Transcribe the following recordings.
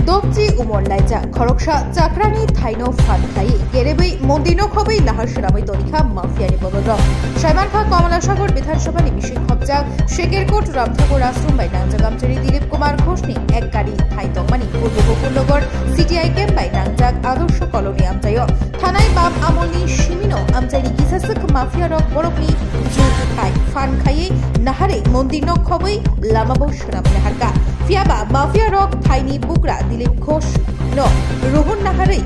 Dokji umorlaija khoroksa chakrani thaino phankhai gerebei mondino khobai lahar shramai dorikha mafiani bodoro Shaiman Kha Kamalasagar বিধানসভা নিবিশিক খবজা শেকেরকোট রামঠাকুর আশ্রম বাই নাংজাগামচারি দিলীপ কুমার ঘোষনি এক গাড়ি থাই তংমানি পূর্ব বকুলনগর সিটিআই ক্যাম্প বাই নাংজাগ আদর্শ কলোনি আমচাইও থানায় বাম আমলনি সিমিনো আমচাইনি কিসাসক মাফিয়া রক বরকনি জুট থাই ফানখাইয়ে নাহারে মন্দিনো খবই লামাবো শরামনে হারকা ফিয়াবা মাফিয়া রক থাইনি বুকরা দিলীপ ঘোষ ন রোহন নাহারে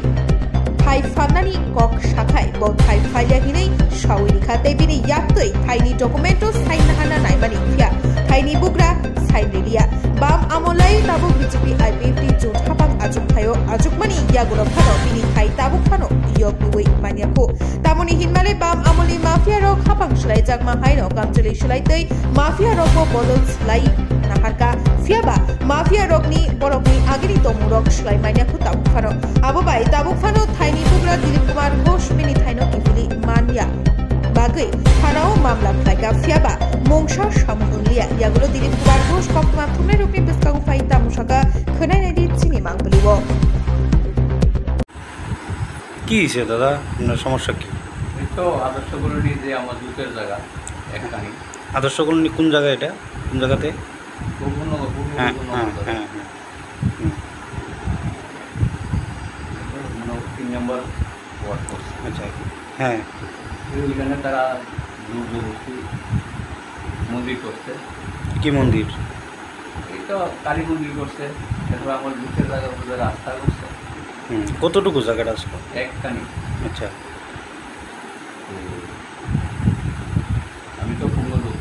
থাই ফান্নানি কক শাখায় ব থাই ফাইলিয়াহিনেই সাউরি খাতে বিনি ইয়াক্তই থাইনি ডকুমেন্টস থাই নাহানা নাইমানি ফিয়া থাইনি বুকরা সাইলেরিয়া বাম আমলাই তাবু বিজেপি আইপিএফটি জোঠাপাং আজুক থায়ো আজুকমানি ইয়াগুলো ফানো বিনি থাই তাবু ফানো ইয়ক নিওই মানিয়াকো তামনি হিনমালে বাম আমলি মাফিয়া রক হাপাং সলাই জাগমা হাইনো কামচলি সলাইতৈ মাফিয়া রক বদল সলাই নাহারকা ফিয়াবা মাফিয়া রকনি বরকনি আগেনি তমুরক সলাই মানিয়াকো তাবু ফানো আববাই তাবু ফানো থাইনি বুকরা দিলীপ কুমার ঘোষ বিনি থাইনো ইভিলি মানিয়া বাগে থানাও মামলা ফ্লাইকা ফিয়াবা মংসা সামুলিয়া ইয়াগুলো দিলীপ কুমার ঘোষ কক্তমা থুমনে রূপে বিস্কাগু ফাই তামুসাকা খনাই নাইদি চিনি মাংবলিব কি হইছে দাদা সমস্যা কি এই তো আদর্শ কলোনি যে আমার দুধের জায়গা একখানি আদর্শ কলোনি কোন জায়গা এটা কোন জায়গাতে হ্যাঁ হ্যাঁ হ্যাঁ 3 নম্বর ওয়ার্ড করছে আচ্ছা হ্যাঁ ওইখানে তারা দুর্গবস্তি মন্দির করছে কি মন্দির এই তো কালী মন্দির করছে এরপর আমার দুধের জায়গা বলে রাস্তা করছে কতটুকু জায়গাটা আসলো একখানি আচ্ছা আমি তো পূর্ণ লোক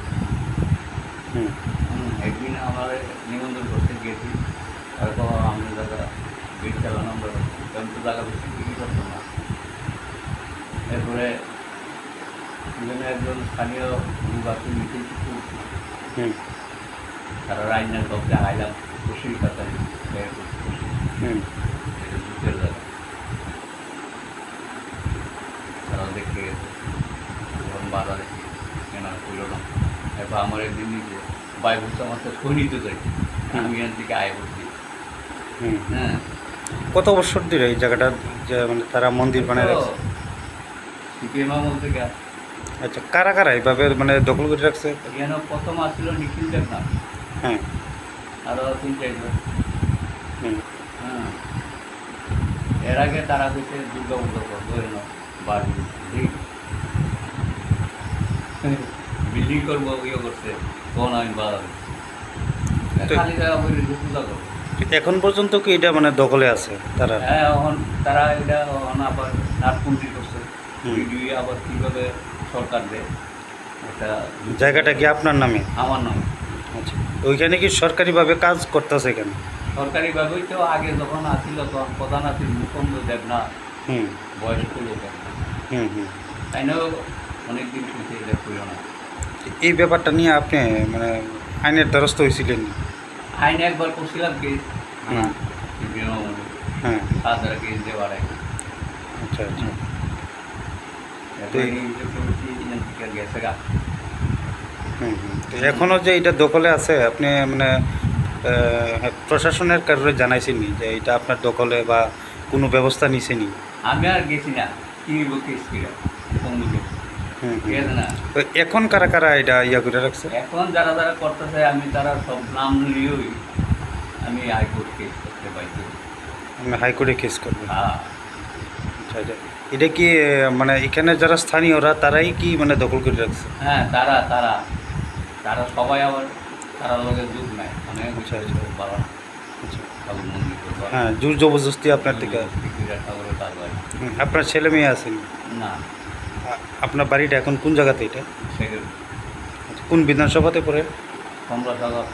একদিন আমার নিমন্ত্রণ করতে গেছি তারপর আমরা জায়গা গেট চালানো আমরা তেমন তো জায়গা বেশি বিক্রি করতাম না এরপরে এখানে একজন স্থানীয় লোক আছে মিটিং তারা রাইনার কবজা আইলাম খুশির কাতায় দুধের জায়গা তারা দেখতে গেছে যখন বাধা দেখি কেনা করল না এরপর আমার একদিন নিজে বাইক হচ্ছে আমার তো নিতে চাই আমি এখান থেকে আয় করছি হ্যাঁ কত বছর ধরে এই জায়গাটা যে মানে তারা মন্দির বানায় রাখছে সিপিএম আমল থেকে আচ্ছা কারা কারা এইভাবে মানে দখল করে রাখছে এখানে প্রথম আসছিল নিখিল দেবনাথ হ্যাঁ আরও 3-4 হ্যাঁ এর আগে তারা হচ্ছে দুর্গা পুজো ধরে নাও বাড়ি বিল্ডিং করবো ইয়ে করছে তখন আমি বাধা খালি জায়গা বলে পূজা করবো এখন পর্যন্ত কি এটা মানে দখলে আছে তারা হ্যাঁ এখন তারা এটা এখন আবার নাটপুঞ্জি করছে আবার কীভাবে সরকার দেয় এটা জায়গাটা কি আপনার নামে আমার নামে আচ্ছা ওইখানে কি সরকারিভাবে কাজ করতেছে এখানে সরকারিভাবেই তো আগে যখন আসছিল তখন প্রধান আছিল মুকুন্দ দেবনাথ বয়স্ক লোক তাই না অনেকদিন শুনতে এটা করিও না এই ব্যাপারটা নিয়ে আপনি মানে আইনের দ্বারস্থ হয়েছিলেন আইনে একবার করছিলাম কেস হ্যাঁ 7 কেস দিয়ে বাড়াই আচ্ছা আচ্ছা এখনো যে এটা দখলে আছে আপনি মানে প্রশাসনের কারণে জানাইছেনি যে এটা আপনার দখলে বা কোনো ব্যবস্থা নিছেনি আমি আর গেছি না কিনব কেস কিরা না এখন কারা কারা এটা ইয়া করে রাখছে এখন যারা যারা করতেছে আমি তারা সব নাম নিয়েই আমি হাইকোর্ট কেস করতে পাইছি আমি হাইকোর্টে কেস করবো হ্যাঁ আচ্ছা এটা কি মানে এখানে যারা স্থানীয়রা তারাই কি মানে দখল করে রাখছে হ্যাঁ তারা তারা তারা সবাই আবার তারা লোকের যুগ নেয় মানে আচ্ছা ভালো আচ্ছা মন্দির হ্যাঁ জোর জবরদস্তি আপনার থেকে আপনার ছেলে মেয়ে আছেন না আপনার বাড়িটা এখন কোন জায়গাতে এটা কোন বিধানসভাতে পড়ে কমলাসাগর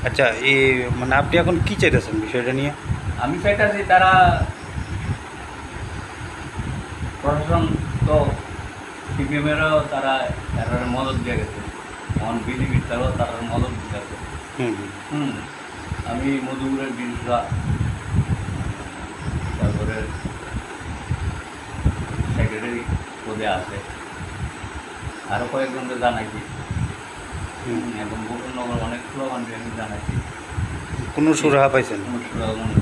আচ্ছা এই মানে আপনি এখন কী চাইতেছেন বিষয়টা নিয়ে আমি চাইতেছি তারা প্রশাসন তো সিপিএমেরও তারা এর মদত দিয়ে গেছে এখন বিজেপির তারাও তারা মদত দিতেছে আমি মধুপুরের বিরুদ্ধা তারপরে সেক্রেটারি পদে আছে আরও কয়েকজনকে জানাইছি এবং গোপননগর অনেকগুলো মানুষ আমি জানাইছি কোনো সুরাহা পাইছেন কোনো সুরাহা মনে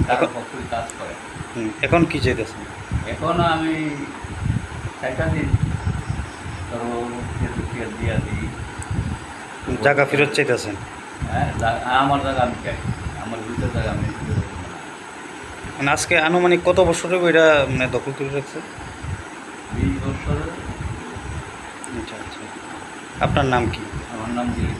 তারা এখন পক্ষে কাজ করে। এখন কি চাইতেছেন? এখন আমি চাইটা দিই ধরো দিয়া দিই, জায়গা ফেরত চাইতেছেন? হ্যাঁ আমার জায়গা আমি চাই, আমার ভিতর জায়গা আমি মানে আজকে আনুমানিক কত বছরে এটা মানে দখল করে রাখছে? 20 বছর। আচ্ছা আচ্ছা। আপনার নাম কি? আমার নাম দিলীপ।